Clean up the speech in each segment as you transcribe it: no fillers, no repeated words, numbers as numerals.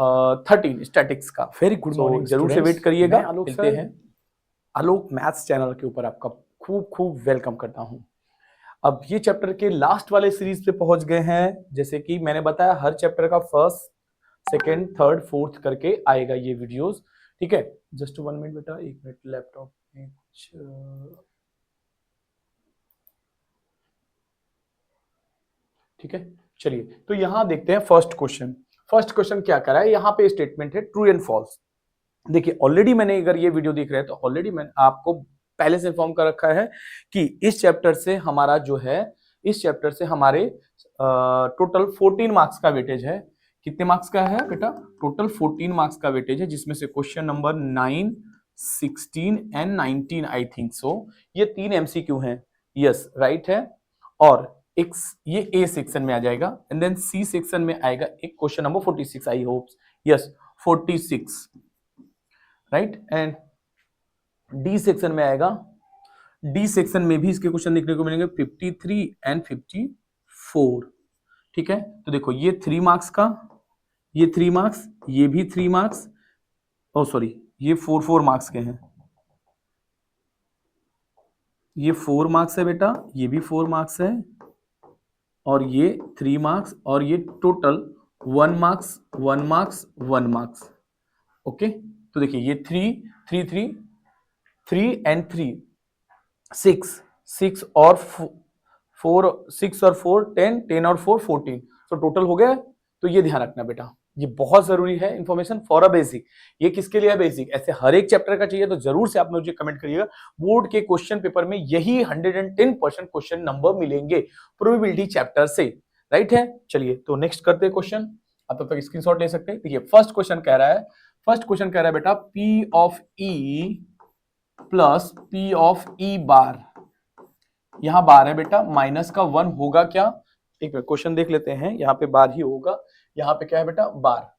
13 statics का। Very good morning, जरूर से वेट करिएगा, मिलते हैं। आलोक मैथ्स चैनल के ऊपर आपका खूब खूब वेलकम करता हूं। अब ये चैप्टर के लास्ट वाले सीरीज पे पहुंच गए हैं। जैसे कि मैंने बताया, हर चैप्टर का फर्स्ट, सेकंड, थर्ड, फोर्थ करके आएगा ये वीडियोस, ठीक है। जस्ट 1 मिनट बेटा, 1 मिनट, लैपटॉप में कुछ ठीक है। चलिए, तो यहां देखते हैं फर्स्ट क्वेश्चन। फर्स्ट क्वेश्चन क्या करा है, यहां पे स्टेटमेंट है ट्रू एंड फॉल्स। देखिए, ऑलरेडी मैंने, अगर ये वीडियो देख रहे हैं तो ऑलरेडी मैंने आपको पहले से इन्फॉर्म कर रखा है कि इस चैप्टर से हमारा जो है, इस चैप्टर से हमारे टोटल 14 मार्क्स का वेटेज है। कितने मार्क्स का है बेटा? टोटल 14 मार्क्स का वेटेज है, जिसमें से question number 9, 16 and 19 I think so, ये 3 एमसीक्यू हैं। यस, राइट है। और एक ये ए सेक्शन में आ जाएगा, एंड देन सी सेक्शन में आएगा एक question number 46, I hope. Yes, 46, right. And D section में आएगा, डी सेक्शन में भी इसके क्वेश्चन देखने को मिलेंगे 53 एंड 54, ठीक है। तो देखो, ये 3 मार्क्स का, ये 3 मार्क्स, ये भी 3 मार्क्स, ओ सॉरी, ये 4 मार्क्स के हैं। ये 4 मार्क्स है बेटा, ये भी 4 मार्क्स है, और ये 3 मार्क्स, और ये total 1 marks, 1 marks, 1 marks. Okay, तो देखिए, ये 3 3 3 3 एंड 3 6 और 4, 6 और 4 10, 10 और 4 14, तो टोटल हो गया। तो ये ध्यान रखना बेटा, ये बहुत जरूरी है इंफॉर्मेशन फॉर अ बेसिक। ये किसके लिए है? बेसिक। ऐसे हर एक चैप्टर का चाहिए तो जरूर से आप मुझे कमेंट करिएगा। बोर्ड के क्वेश्चन पेपर में यही 110% क्वेश्चन नंबर मिलेंगे प्रोबेबिलिटी चैप्टर से, राइट है। चलिए, तो नेक्स्ट करते हैं क्वेश्चन। आप तब तक स्क्रीनशॉट ले सकते हैं। देखिए, फर्स्ट क्वेश्चन कह रहा है, फर्स्ट क्वेश्चन कह रहा है बेटा, P of E plus P of E बार। यहां बार है बेटा, माइनस का 1 होगा क्या? एक मिनट, क्वेश्चन देख लेते हैं। यहां पे बार ही होगा, यहां पे क्या है बेटा? बार।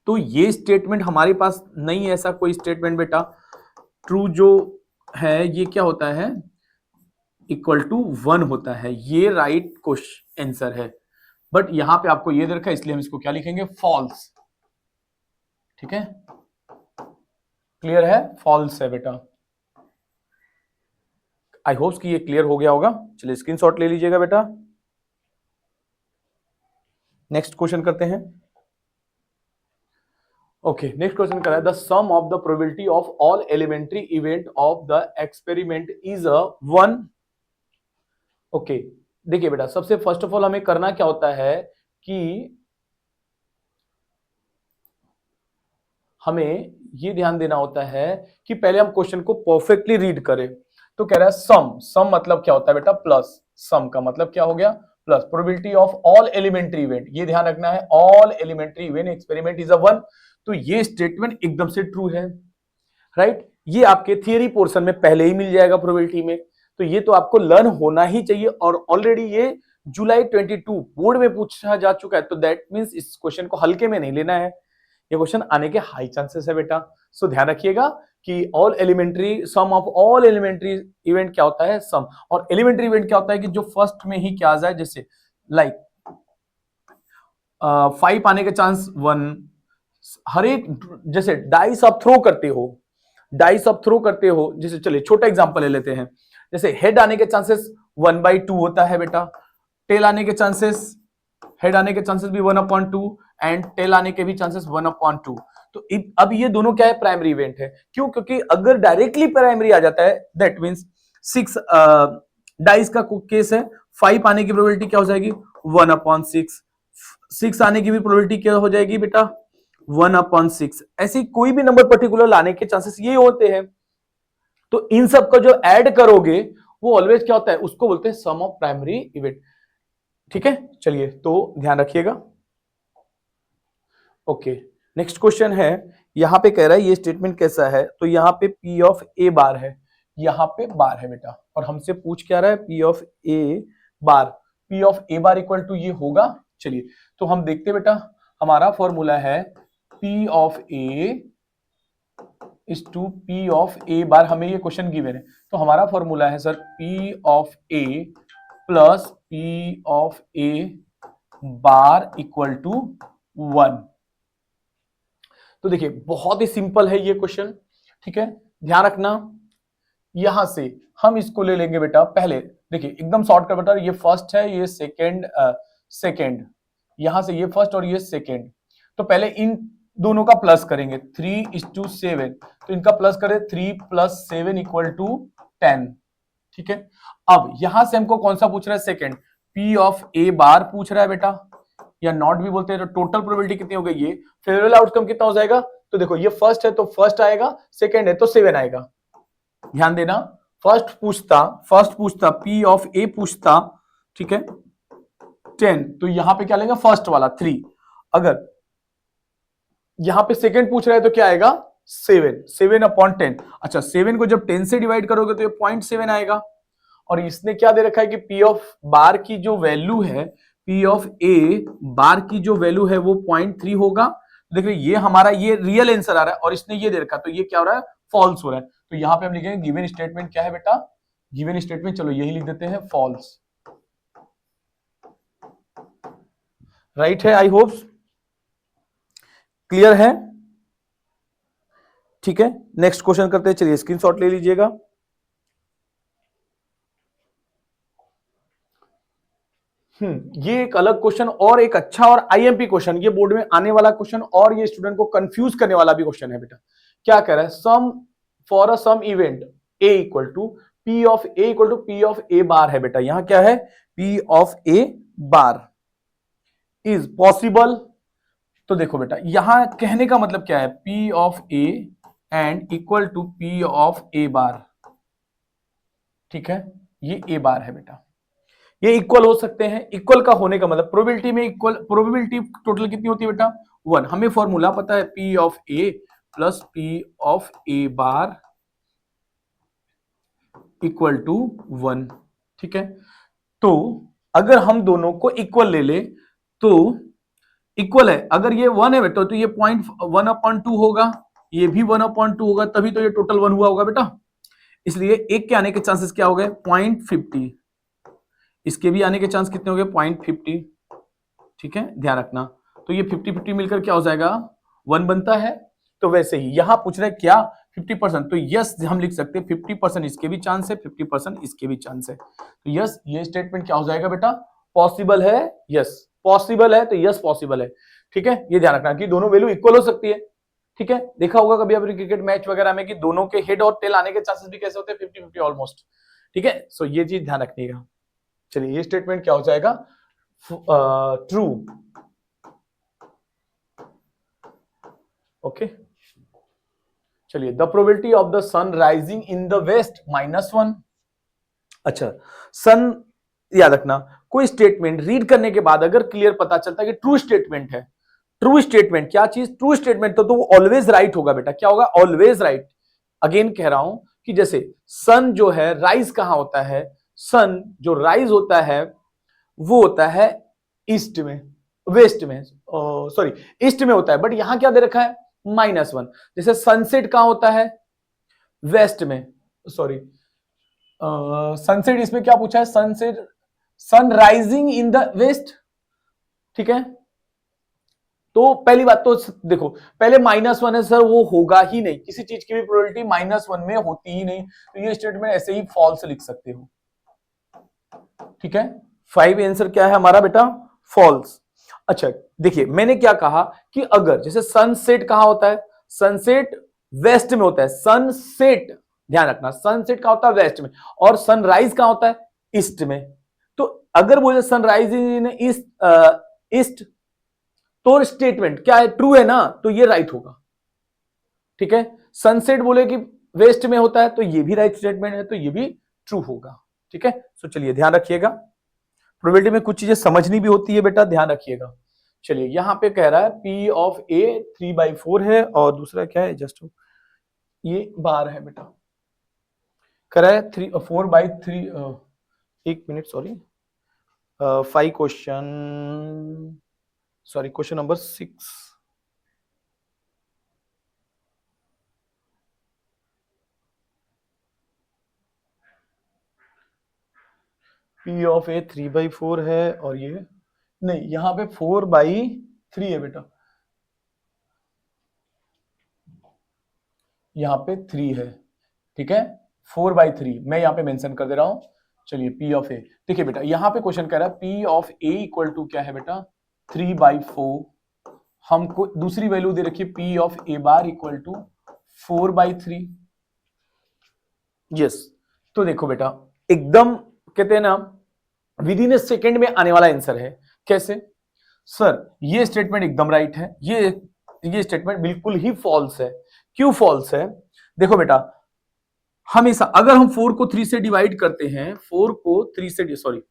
तो ये स्टेटमेंट हमारे पास नहीं है, ऐसा कोई स्टेटमेंट बेटा। ट्रू जो है ये क्या होता है? इक्वल टू 1 होता है। ये राइट क्वेश्चन आंसर है, बट यहां पे आपको ये दे रखा है, इसलिए हम इसको क्या लिखेंगे? फॉल्स, ठीक है। क्लियर है? फॉल्स है बेटा। आई होप कि ये क्लियर हो गया होगा। चलिए, स्क्रीनशॉट ले लीजिएगा बेटा। नेक्स्ट क्वेश्चन करते हैं। ओके, नेक्स्ट क्वेश्चन कर रहा है, the sum of the probability of all elementary event of the experiment is a 1। Okay, देखिए बेटा, सबसे फर्स्ट ऑफ ऑल हमें करना क्या होता है कि हमें ये ध्यान देना होता है कि पहले हम क्वेश्चन को परफेक्टली रीड करें। तो कह रहा है सम, सम मतलब क्या होता है बेटा? प्लस। सम का मतलब क्या हो गया? Plus. Probability of all elementary event, ये ध्यान रखना है, all elementary event experiment is a 1। तो ये स्टेटमेंट एकदम से ट्रू है, राइट। ये आपके थियरी पोर्शन में पहले ही मिल जाएगा प्रोबेबिलिटी में, तो ये तो आपको लर्न होना ही चाहिए। और ऑलरेडी ये जुलाई 22 बोर्ड में पूछा जा चुका है, तो दैट मींस इस क्वेश्चन को हल्के में नहीं लेना है। ये क्वेश्चन आने के हाई चांसेस है बेटा। सो ध्यान रखिएगा कि all elementary, sum of all elementary event क्या होता है? सम। और एलिमेंट्री इवेंट क्या होता है कि जो फर्स्ट में ही क्या आ जाए, जैसे लाइक 5 आने के चांस 1। हर एक, जैसे डाइस आप थ्रो करते हो, डाइस आप थ्रो करते हो, जैसे चलिए छोटा एग्जांपल ले लेते हैं। जैसे हेड आने के चांसेस 1/2 होता है बेटा, टेल आने के चांसेस, हेड आने के चांसेस भी 1/2 एंड टेल आने के भी चांसेस 1/2। तो अब ये दोनों क्या है? प्राइमरी इवेंट है। क्यों? क्योंकि अगर डायरेक्टली प्राइमरी आ जाता है, दैट मींस 6 डाइस का केस है, 5 आने की प्रोबेबिलिटी क्या हो जाएगी? 1/6। 6 आने की भी प्रोबेबिलिटी क्या हो जाएगी बेटा? 1/6। ऐसी कोई भी नंबर पर्टिकुलर लाने के चांसेस ये होते हैं। तो इन सब का जो ऐड करोगे वो ऑलवेज क्या होता है? उसको बोलते हैं सम ऑफ प्राइमरी इवेंट, ठीक है। चलिए, तो ध्यान रखिएगा। ओके, नेक्स्ट क्वेश्चन है, यहां पे कह रहा है ये स्टेटमेंट कैसा है? तो यहां पे P ऑफ A बार है, यहां पे बार है बेटा, और हमसे पूछ क्या रहा है? P of A bar. P of A bar equal to ये होगा। चलिए, तो हम देखते बेटा, हमारा फॉर्मूला है P of A is to P of A bar. हमें ये क्वेश्चन गिवन है, तो हमारा फॉर्मूला है sir P of A plus P of A bar equal to 1। तो देखिए बहुत ही सिंपल है ये क्वेश्चन, ठीक है। ध्यान रखना, यहां से हम इसको ले लेंगे बेटा, पहले देखिए एकदम शॉर्ट कर बेटा, ये फर्स्ट है, ये सेकेंड, यहां से ये फर्स्ट और ये सेकेंड। तो पहले इन दोनों का प्लस करेंगे, 3:7, तो इनका प्लस करें, 3 + 7 = 10, ठीक है। अब यहां से हमको कौन सा पूछ रहा है, सेकेंड, P ऑफ A बार पूछ रहा है बेटा, या नॉट भी बोलते हैं। तो टोटल प्रोबेबिलिटी कितनी हो गई, ये फेवरेबल आउटकम कितना हो जाएगा, तो देखो ये फर्स्ट है तो फर्स्ट आएगा, सेकेंड है तो 7 आएगा। ध्यान देना, फर्स्ट पूछता P ऑफ A पूछता, ठीक है, 10, तो यहां पे क्या लेंगे, फर्स्ट वाला 3। अगर यहां पे सेकेंड पूछ रहा है तो क्या आएगा, 7/10। अच्छा, 7 को जब 10 से डिवाइड करोगे तो ये 0.7 आएगा। और इसने क्या दे रखा है कि P ऑफ बार की जो वैल्यू है, P ऑफ A बार की जो वैल्यू है वो 0.3 होगा। देख रहे ये हमारा ये रियल आंसर आ रहा है, और इसने ये दे रखा, तो ये क्या हो रहा है, फॉल्स हो रहा है। तो यहां पे हम लिखेंगे गिवन स्टेटमेंट क्या है बेटा, गिवन स्टेटमेंट, चलो यही लिख देते हैं, फॉल्स। राइट है, आई होप क्लियर है, ठीक है। नेक्स्ट क्वेश्चन करते हैं, चलिए स्क्रीनशॉट ले लीजिएगा। ये एक अलग क्वेश्चन और एक अच्छा और आईएमपी क्वेश्चन, ये बोर्ड में आने वाला क्वेश्चन, और ये स्टूडेंट को कंफ्यूज करने वाला भी क्वेश्चन है बेटा। क्या कह रहा है, some for a some event A = P of A = P of A bar है बेटा। यहां क्या है, P of A bar is possible. तो देखो बेटा, यहां कहने का मतलब क्या है, P of A and equal to P of A bar, ठीक है, ये A बार है बेटा। ये इक्वल हो सकते हैं, इक्वल का होने का मतलब प्रोबेबिलिटी में इक्वल, प्रोबेबिलिटी टोटल कितनी होती है बेटा, 1। हमें फॉर्मूला पता है, P of A plus P of A bar equal to 1, ठीक है। तो अगर हम दोनों को इक्वल ले ले तो इक्वल है, अगर ये 1 है बेटा तो ये 0.1/2 होगा, ये भी 1/2 होगा, तभी तो ये टोटल 1 हुआ होगा बेटा। इसलिए एक के आने के चांसेस क्या हो गए, 0.50, इसके भी आने के चांस कितने हो गए, 0.50, ठीक है, ध्यान रखना। तो ये 50-50 मिलकर क्या हो जाएगा, 1 बनता है। तो वैसे ही यहां पूछ रहे क्या, 50%, तो यस हम लिख सकते हैं 50% इसके भी चांस है, 50% इसके भी चांस है। तो यस, ये स्टेटमेंट क्या हो जाएगा बेटा, पॉसिबल है, यस पॉसिबल है, तो यस पॉसिबल है, ठीक है। ये ध्यान रखना कि दोनों वैल्यू इक्वल हो सकती है, ठीक है। देखा होगा कभी अपने क्रिकेट मैच वगैरह में कि दोनों के हेड और टेल आने के चांसेस भी कैसे होते हैं, 50-50 ऑलमोस्ट, ठीक है। सो ये चीज ध्यान रखिएगा। चलिए ये स्टेटमेंट क्या हो जाएगा, ट्रू, ओके। चलिए, the probability of the sun rising in the west -1। अच्छा, सन याद रखना, कोई स्टेटमेंट रीड करने के बाद अगर क्लियर पता चलता है कि ट्रू स्टेटमेंट है, ट्रू स्टेटमेंट क्या चीज, ट्रू स्टेटमेंट तो वो ऑलवेज राइट होगा बेटा। क्या होगा, ऑलवेज राइट। अगेन कह रहा हूं कि जैसे सन जो है राइज कहां होता है, सन जो राइज होता है वो होता है ईस्ट में, वेस्ट में, सॉरी ईस्ट में होता है, बट यहां क्या दे रखा है, -1। जैसे सनसेट कहां होता है, वेस्ट में, सॉरी सनसेट इसमें क्या पूछा है, sunset, sun rising in the west, ठीक है। तो पहली बात तो देखो, पहले -1 है सर, वो होगा ही नहीं, किसी चीज की भी प्रोबेबिलिटी -1 में होती ही नहीं, तो ये स्टेटमेंट ऐसे ही फॉल्स लिख सकते हो, ठीक है। 5 आंसर क्या है हमारा बेटा, फॉल्स। अच्छा देखिए, मैंने क्या कहा कि अगर जैसे सनसेट कहां होता है, सनसेट वेस्ट में होता है, सनसेट, ध्यान रखना, सनसेट कहां होता है, वेस्ट में, और सनराइज कहां होता है, ईस्ट में। तो अगर बोले सनराइज इन ईस्ट, तो स्टेटमेंट क्या है, ट्रू है ना, तो ये राइट होगा, ठीक है। सनसेट बोले कि वेस्ट में होता है, तो ये भी राइट स्टेटमेंट है, तो ये भी ट्रू होगा, ठीक है। तो चलिए ध्यान रखिएगा, प्रोबेबिलिटी में कुछ चीजें समझनी भी होती है बेटा, ध्यान रखिएगा। चलिए यहां पे कह रहा है P ऑफ A 3/4 है, और दूसरा क्या है, जस्ट ये बार है बेटा। कह रहा है 4/3, एक minute sorry, 5 question, sorry question number 6। P of A 3/4 है, और ये नहीं, यहां पे 4/3 है बेटा। यहाँ पे 3 है, ठीक है, 4/3 मैं यहाँ पे मेंशन कर दे रहा हूं। चलिए P ऑफ ए, देखिए बेटा यहाँ पे क्वेश्चन कह रहा है P of A equal to क्या है बेटा 3/4, हमको दूसरी वैल्यू दे रखी है P of A bar equal to 4/3। Yes, तो देखो बेटा एकदम कहते हैं ना विद इन ए सेकेंड में आने वाला आंसर है। कैसे सर, ये स्टेटमेंट एकदम राइट है, ये स्टेटमेंट बिल्कुल ही फॉल्स है। क्यों फॉल्स है? देखो बेटा हमेशा अगर हम 4 को 3 से डिवाइड करते हैं, 4 को 3 से सॉरी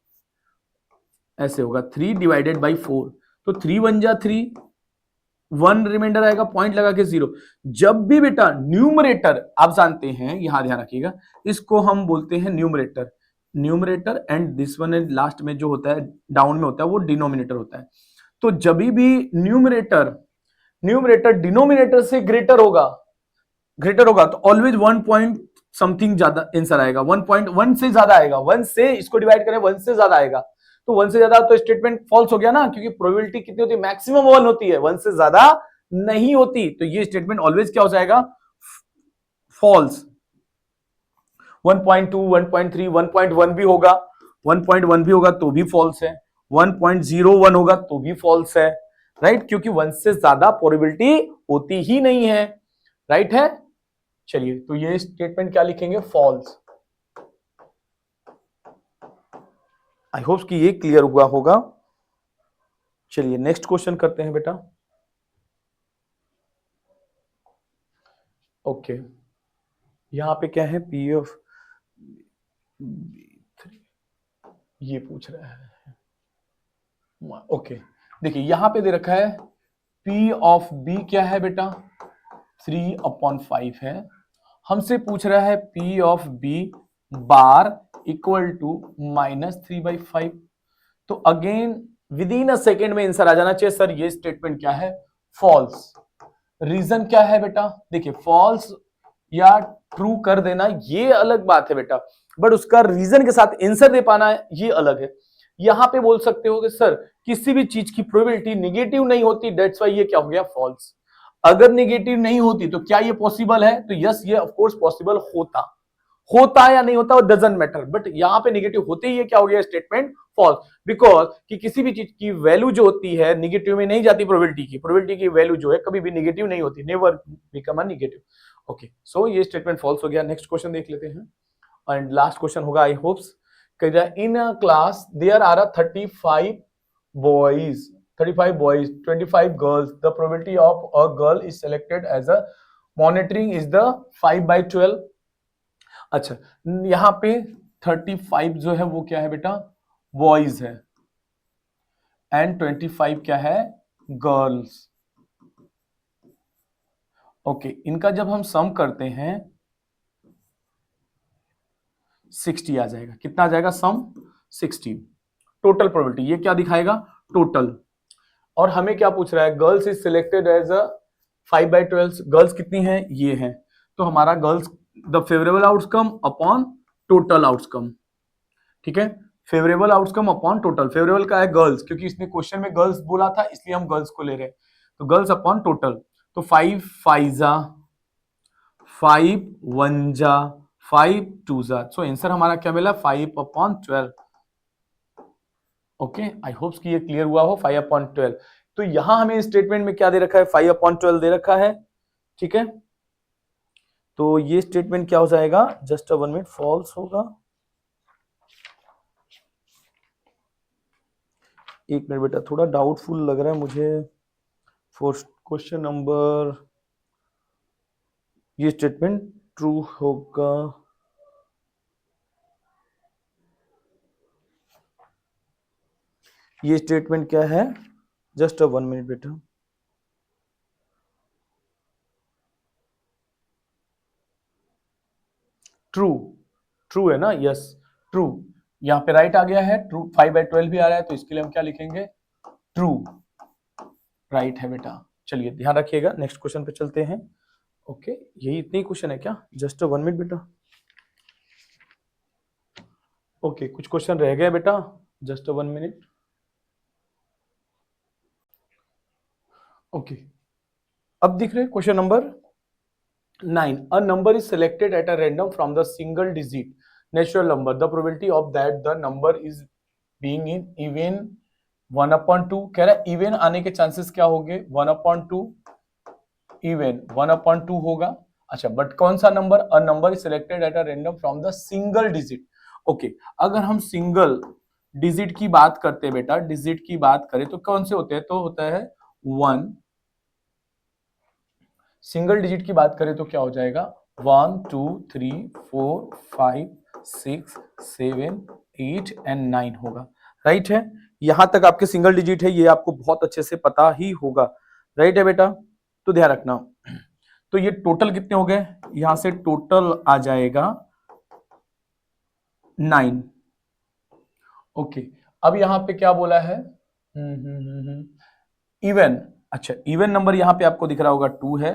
ऐसे होगा 3 डिवाइडेड बाई 4, तो 3 1 जा 3, 1 रिमाइंडर आएगा, पॉइंट लगा के 0। जब भी बेटा न्यूमरेटर, आप जानते हैं यहां ध्यान रखिएगा, इसको हम बोलते हैं numerator and this one and last में जो होता है डाउन में होता है वो डिनोमिनेटर होता है। तो जब भी न्यूमरेटर डिनोमिनेटर से ग्रेटर होगा तो ऑलवेज 1 पॉइंट समथिंग ज्यादा आंसर आएगा, 1.1 से ज्यादा आएगा, 1 से इसको डिवाइड करें 1 से ज्यादा आएगा, तो 1 से ज्यादा तो स्टेटमेंट फॉल्स हो गया ना, क्योंकि प्रोबेबिलिटी कितनी होती है, मैक्सिमम 1 होती है, 1 से ज्यादा नहीं होती, तो ये स्टेटमेंट ऑलवेज क्या हो जाएगा, फॉल्स। 1.2 1.3 1.1 भी होगा, 1.1 भी होगा तो भी फॉल्स है, 1.01 होगा तो भी फॉल्स है, राइट, क्योंकि 1 से ज्यादा प्रोबेबिलिटी होती ही नहीं है, राइट है। चलिए तो ये स्टेटमेंट क्या लिखेंगे, फॉल्स। आई होप कि ये क्लियर हुआ होगा। चलिए नेक्स्ट क्वेश्चन करते हैं बेटा। ओके यहां पे क्या है, पी ऑफ ये पूछ रहा है, ओके देखिए यहां पे दे रखा है P ऑफ B क्या है बेटा 3/5 है, हमसे पूछ रहा है P of B bar equal to -3/5, तो again within a second में आंसर आ जाना चाहिए सर ये स्टेटमेंट क्या है, फॉल्स। रीजन क्या है बेटा, देखिए फॉल्स या ट्रू कर देना ये अलग बात है बेटा, बट उसका रीजन के साथ आंसर दे पाना ये अलग है। यहां पे बोल सकते हो कि सर किसी भी चीज की प्रोबेबिलिटी नेगेटिव नहीं होती, डेट्स वाई ये क्या हो गया, फॉल्स। अगर नेगेटिव नहीं होती तो क्या ये पॉसिबल है, तो यस ये ऑफ कोर्स पॉसिबल होता या नहीं होता वो डजंट मैटर, बट यहां पे नेगेटिव होते ही ये क्या हो गया, स्टेटमेंट फॉल्स, बिकॉज कि किसी भी चीज की वैल्यू जो होती है नेगेटिव में नहीं जाती, प्रोबेबिलिटी की वैल्यू जो है कभी भी नेगेटिव नहीं होती, never become a negative. Okay so ये स्टेटमेंट फॉल्स हो गया। नेक्स्ट क्वेश्चन देख लेते हैं एंड लास्ट क्वेश्चन होगा I hopes. In a class there are 35 boys 35 boys 25 girls, the probability of a girl is selected as a monitoring is the 5/12। अच्छा यहां पे 35 जो है वो क्या है बेटा, बॉयज है एंड 25 क्या है, गर्ल्स। ओके इनका जब हम सम करते हैं 60 आ जाएगा, कितना आ जाएगा सम 60। टोटल प्रोबेबिलिटी ये क्या दिखाएगा, टोटल। और हमें क्या पूछ रहा है, girls is selected as a 5/12, girls कितनी है, ये है, तो हमारा girls the favourable outcome upon total outcome, ठीक है, favourable outcome upon total, favourable का है गर्ल्स क्योंकि इसने क्वेश्चन में गर्ल्स बोला था इसलिए हम गर्ल्स को ले रहे हैं, तो गर्ल्स अपॉन टोटल, तो 5 5 जा 5 1 जा 5 2 जा, सो आंसर हमारा क्या मिला 5/12। ओके आई होप्स कि ये क्लियर हुआ हो, 5/12। तो यहां हमें स्टेटमेंट में क्या दे रखा है, 5/12 दे रखा है, ठीक है, तो ये स्टेटमेंट क्या हो जाएगा, जस्ट 1 मिनट, फॉल्स होगा। एक मिनट बेटा थोड़ा डाउटफुल लग रहा है मुझे फॉर क्वेश्चन नंबर, ये स्टेटमेंट ट्रू होगा, ये स्टेटमेंट क्या है, जस्ट 1 मिनट बेटा, ट्रू है ना, यस ट्रू, यहां पे राइट आ गया है, ट्रू 5/12 भी आ रहा है, तो इसके लिए हम क्या लिखेंगे, ट्रू, राइट है बेटा। चलिए ध्यान रखिएगा, नेक्स्ट क्वेश्चन पे चलते हैं। ओके यही इतने ही क्वेश्चन है क्या, जस्ट 1 मिनट बेटा। ओके कुछ क्वेश्चन रह गए बेटा, जस्ट 1 मिनट। ओके अब दिख रहे question number 9. A number is selected at a random from the single digit natural number. The probability of that the number is being in even 1/2. कह रहा है इवन आने के चांसेस क्या होंगे? 1/2 इवन 1/2 होगा. अच्छा, बट कौन सा number? A number is selected at a random from the single digit. Okay, अगर हम सिंगल डिजिट की बात करते हैं बेटा, डिजिट की बात करें तो कौन से होते हैं? तो होता है 1. सिंगल डिजिट की बात करें तो क्या हो जाएगा? 1 2 3 4 5 6 7 8 एंड 9 होगा. राइट है? यहां तक आपके सिंगल डिजिट है, ये आपको बहुत अच्छे से पता ही होगा. राइट है बेटा? तो ध्यान रखना. तो ये टोटल कितने हो गए? यहां से टोटल आ जाएगा 9. ओके, अब यहां पे क्या बोला है? इवन. अच्छा, इवन नंबर यहां पे आपको दिख रहा होगा 2 है,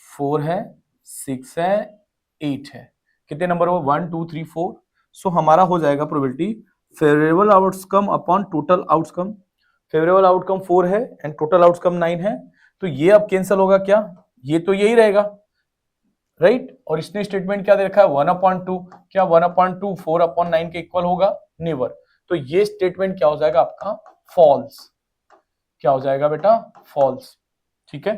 4 है, 6 है, 8 है. कितने नंबर हो? 1 2 3 4. सो हमारा हो जाएगा probability favourable outcome upon total outcome. Favourable outcome 4 है एंड टोटल आउटकम 9 है. तो ये अब कैंसिल होगा क्या? ये तो यही रहेगा. राइट? और इसने स्टेटमेंट क्या दे रखा है? 1/2. क्या 1/2 4/9 के इक्वल होगा? नेवर. तो ये स्टेटमेंट क्या हो जाएगा आपका? फॉल्स. क्या हो जाएगा बेटा? फॉल्स. ठीक है?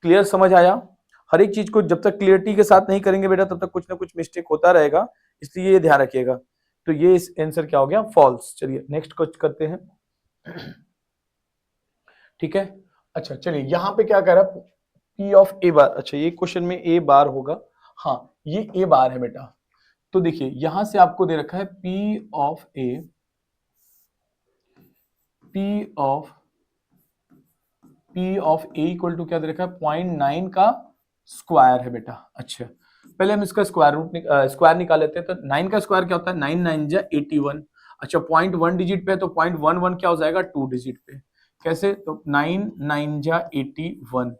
क्लियर समझ आया? हर एक चीज को जब तक क्लियरिटी के साथ नहीं करेंगे बेटा, तब तक कुछ ना कुछ मिस्टेक होता रहेगा, इसलिए ये ध्यान रखिएगा. तो ये इस आंसर क्या हो गया? फॉल्स. चलिए नेक्स्ट कुछ करते हैं. ठीक है? अच्छा, चलिए यहां पे क्या कह रहा है? P ऑफ ए बार. अच्छा, ये क्वेश्चन में ए बार होगा. हाँ, ये ए बार है बेटा. तो देखिए यहां से आपको दे रखा है P of A equal to क्या दे रखा है? 0.9 का स्क्वायर है बेटा. अच्छा, पहले हम इसका स्क्वायर निकाल लेते हैं. तो 9 का स्क्वायर क्या होता है? 9 9 जा 81. अच्छा, 0.1 डिजिट पे है तो 0.11 क्या हो जाएगा? 2 डिजिट पे. कैसे? तो 9 9 जा 81.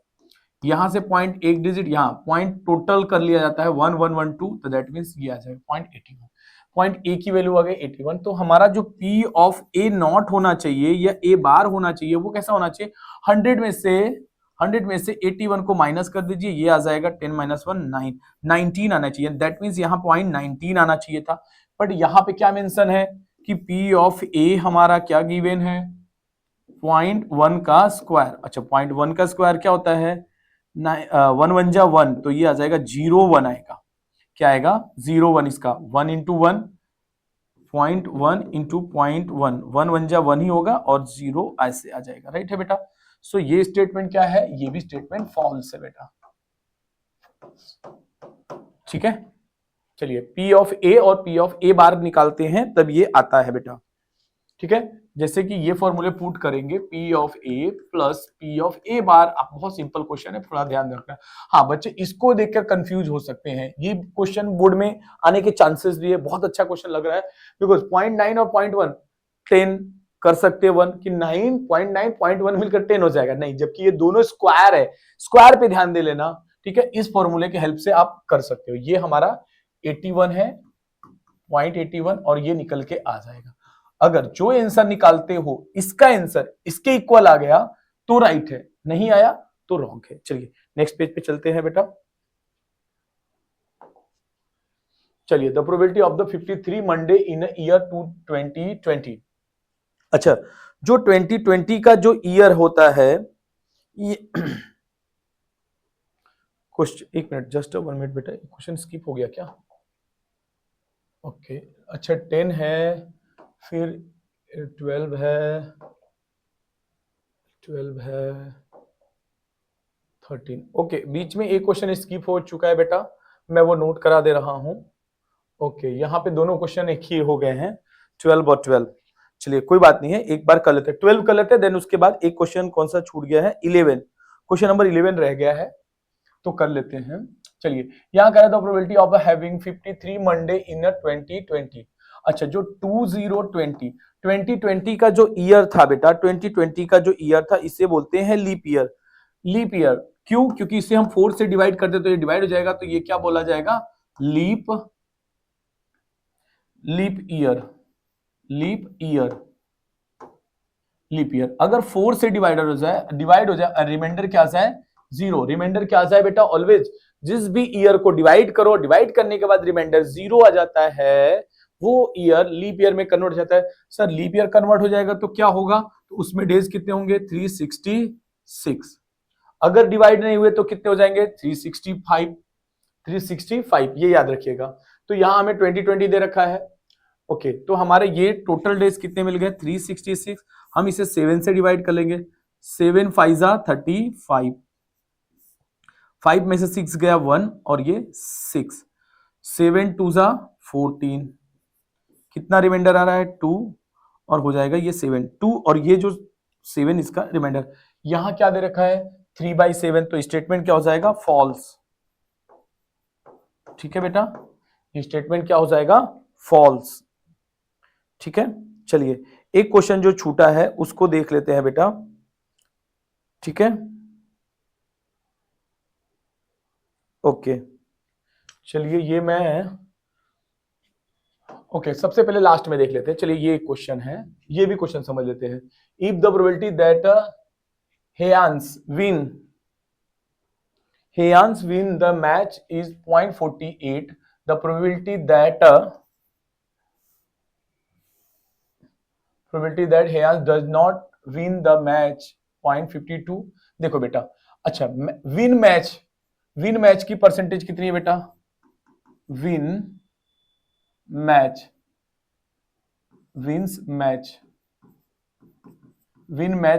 यहां से 0.1 डिजिट, यहाँ पॉइंट टोटल कर लिया जाता है 1112. तो दैट मीन्स ये आ जाएगा 0.81. पॉइंट ए की वैल्यू आ गई 81. तो हमारा जो P ऑफ ए नॉट होना चाहिए या ए बार होना चाहिए, वो कैसा होना चाहिए? 100 में से 81 को माइनस कर दीजिए, ये आ जाएगा 10 - 1 9. 19 आना चाहिए. दैट मीन्स यहाँ 0.19 आना चाहिए था. बट यहाँ पे क्या मेंशन है कि P ऑफ ए हमारा क्या गिवन है? 0.1 का स्क्वायर. अच्छा, 0.1 का स्क्वायर क्या होता है? 1 1 जा 1. तो ये आ जाएगा 0 1 आएगा. क्या आएगा? 0 1. इसका 1 इंटू 1 0.1 इंटू 0.1. 1 1 जा 1 ही होगा और 0 ऐसे आ जाएगा. राइट है बेटा? सो ये स्टेटमेंट क्या है? ये भी स्टेटमेंट फॉल्स है बेटा. ठीक है? चलिए P ऑफ ए और P ऑफ ए बार निकालते हैं, तब ये आता है बेटा. ठीक है? जैसे कि ये फॉर्मूले पुट करेंगे P of A plus P of A bar. आप बहुत सिंपल क्वेश्चन है, थोड़ा ध्यान रखना. हाँ बच्चे, इसको देखकर कंफ्यूज हो सकते हैं. ये क्वेश्चन बोर्ड में आने के चांसेस भी है. बहुत अच्छा क्वेश्चन लग रहा है बिकॉज 0.9 और 0.1 10 कर सकते हैं 1 कि 9.9 0.1 मिलकर 10 हो जाएगा. नहीं, जबकि ये दोनों स्क्वायर है. स्क्वायर पे ध्यान दे लेना. ठीक है? इस फॉर्मूले के हेल्प से आप कर सकते हो. ये हमारा 81 है, 0.81, और ये निकल के आ जाएगा. अगर जो आंसर निकालते हो इसका आंसर इसके इक्वल आ गया तो राइट है, नहीं आया तो रॉन्ग है. चलिए नेक्स्ट पेज पे चलते हैं बेटा. चलिए, the probability of the 53 Monday in year 2020. अच्छा, जो 2020 का जो ईयर होता है ये क्वेश्चन, एक मिनट, जस्ट 1 मिनट बेटा, क्वेश्चन स्किप हो गया क्या? ओके, अच्छा 10 है, फिर 12 है, 13. ओके, बीच में एक क्वेश्चन स्किप हो चुका है बेटा, मैं वो नोट करा दे रहा हूं. ओके, यहाँ पे दोनों क्वेश्चन एक ही हो गए हैं, 12 और 12. चलिए कोई बात नहीं है, एक बार कर लेते हैं. 12 कर लेते हैं, देन उसके बाद एक क्वेश्चन कौन सा छूट गया है? 11. क्वेश्चन नंबर 11 रह गया है, तो कर लेते हैं. चलिए, यहाँ कह रहा था प्रोबेबिलिटी ऑफ हैविंग 53 मंडे इन 2020. अच्छा, जो 2020 का जो ईयर था बेटा, 2020 का जो ईयर था, इसे बोलते हैं लीप ईयर. लीप ईयर क्यों? क्योंकि इसे हम 4 से डिवाइड करते तो ये डिवाइड हो जाएगा, तो ये क्या बोला जाएगा? Leap year. Leap year. अगर 4 से डिवाइड हो जाए, रिमाइंडर क्या आ जाए? 0. रिमाइंडर क्या आ जाए बेटा? ऑलवेज जिस भी ईयर को डिवाइड करो, डिवाइड करने के बाद रिमाइंडर 0 आ जाता है, वो ईयर लीप ईयर में कन्वर्ट हो जाता है। सर लीप ईयर कन्वर्ट हो जाएगा तो क्या होगा, तो उसमें डेज कितने होंगे 366। अगर डिवाइड नहीं हुए तो कितने हो जाएंगे 365। 365 ये याद रखिएगा। तो यहां हमें 2020 दे रखा है। ओके, तो हमारे ये टोटल डेज कितने मिल गए 366। हम इसे 7 से डिवाइड कर लेंगे। 7 5 35, 5 में से 6 गया 1 और ये 6, 7 2 14, कितना रिमाइंडर आ रहा है 2 और हो जाएगा ये 7 2 और ये जो 7 इसका रिमाइंडर। यहां क्या दे रखा है 3/7, तो स्टेटमेंट क्या हो जाएगा फॉल्स। ठीक है बेटा, ये स्टेटमेंट क्या हो जाएगा फॉल्स। ठीक है, चलिए एक क्वेश्चन जो छूटा है उसको देख लेते हैं बेटा। ठीक है, ओके, चलिए ये मैं ओके सबसे पहले लास्ट में देख लेते हैं। चलिए ये क्वेश्चन है, ये भी क्वेश्चन समझ लेते हैं। If the probability that Hayans win the match is 0.48, the probability that Hayans does not win the match 0.52। देखो बेटा, अच्छा विन मैच की परसेंटेज कितनी है बेटा, विन मैच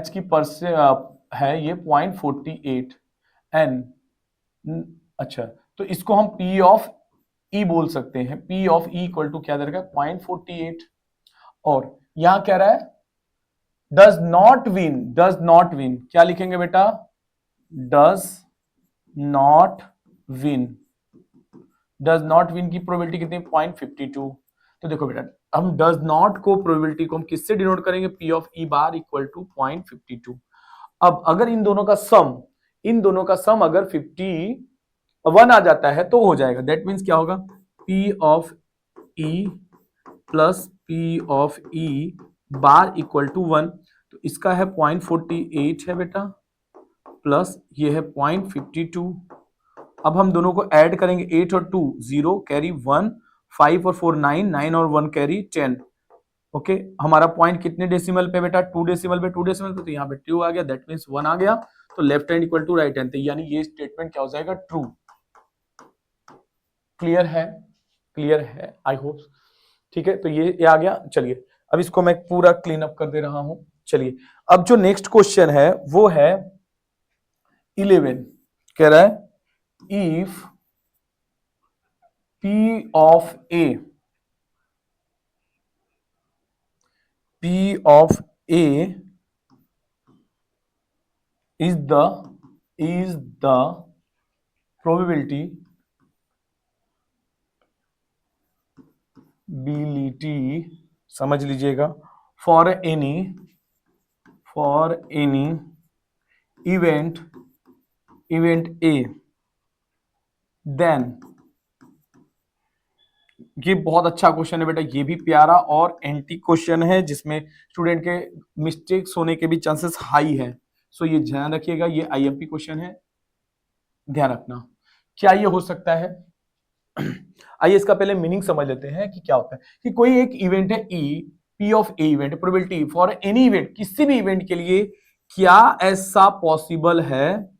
की है ये 0.48 एंड अच्छा, तो इसको हम P ऑफ E बोल सकते हैं। P of E equal to क्या दे रखा है 0.48 और यहां कह रहा है डज नॉट विन, क्या लिखेंगे बेटा डज नॉट विन की प्रोबेबिलिटी कितनी 0.52। तो देखो बेटा, हम डज नॉट को प्रोबेबिलिटी को हम किससे डिनोट करेंगे P of E bar equal to 0.52। अब अगर इन दोनों का सम अगर 51 आ जाता है तो हो जाएगा। दैट मीन्स क्या होगा P of E plus P of E bar equal to 1। तो इसका है 0.48 है बेटा, प्लस ये है 0.52। अब हम दोनों को ऐड करेंगे, 8 और 2 0 कैरी 1, 5 और 4 9, 9 और 1 कैरी 10। ओके, हमारा पॉइंट कितने डेसिमल पे बेटा 2 डेसिमल पे, तो यहाँ पे 2 आ गया, दैट मीन्स 1 आ गया। तो left hand equal to right hand, यानी ये स्टेटमेंट क्या हो जाएगा ट्रू। क्लियर है आई होप। ठीक है, तो ये आ गया। चलिए अब इसको मैं पूरा क्लीन अप कर दे रहा हूं। चलिए अब जो नेक्स्ट क्वेश्चन है वो है 11, कह रहा है if P of A is the probability समझ लीजिएगा for any event A, then ये बहुत अच्छा क्वेश्चन है बेटा, ये भी प्यारा और एंटी क्वेश्चन है जिसमें स्टूडेंट के मिस्टेक्स होने के भी चांसेस हाई है। सो ये ध्यान रखिएगा, ये IMP क्वेश्चन है, ध्यान रखना। क्या ये हो सकता है आइए इसका पहले मीनिंग समझ लेते हैं कि क्या होता है। कि कोई एक इवेंट है E, P of A event, probability for any event, किसी भी इवेंट के लिए क्या ऐसा पॉसिबल है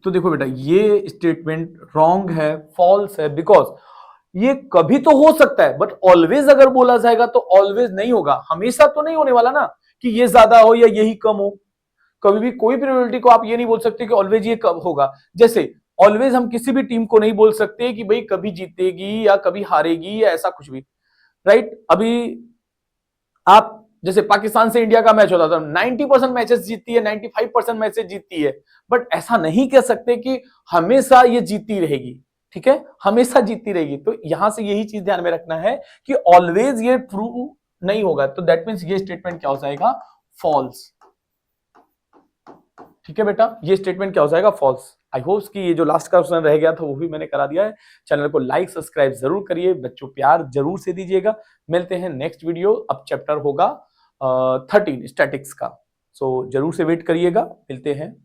तो देखो बेटा ये स्टेटमेंट रॉन्ग है, फॉल्स है, बिकॉज ये कभी तो हो सकता है बट ऑलवेज अगर बोला जाएगा तो ऑलवेज नहीं होगा, हमेशा तो नहीं होने वाला ना कि ये ज्यादा हो या यही कम हो। कभी भी कोई प्रोबेबिलिटी को आप ये नहीं बोल सकते कि ऑलवेज ये कब होगा। जैसे ऑलवेज हम किसी भी टीम को नहीं बोल सकते कि भाई कभी जीतेगी या कभी हारेगी या ऐसा कुछ भी, राइट। अभी आप जैसे पाकिस्तान से इंडिया का मैच होता था, 90% मैचेस जीतती है, 95% मैचेस जीतती है, बट ऐसा नहीं कह सकते कि हमेशा ये जीतती रहेगी। ठीक है, हमेशा जीतती रहेगी। तो यहां से यही चीज ध्यान में रखना है कि ऑलवेज ये ट्रू नहीं होगा। तो दैट मीन्स ये स्टेटमेंट क्या हो जाएगा फॉल्स। ठीक है बेटा, ये स्टेटमेंट क्या हो जाएगा फॉल्स। आई होप कि ये जो लास्ट का क्वेश्चन रह गया था वो भी मैंने करा दिया है। चैनल को लाइक सब्सक्राइब जरूर करिए, बच्चों प्यार जरूर से दीजिएगा। मिलते हैं नेक्स्ट वीडियो, अब चैप्टर होगा 13 स्टैटिक्स का। सो जरूर से वेट करिएगा, मिलते हैं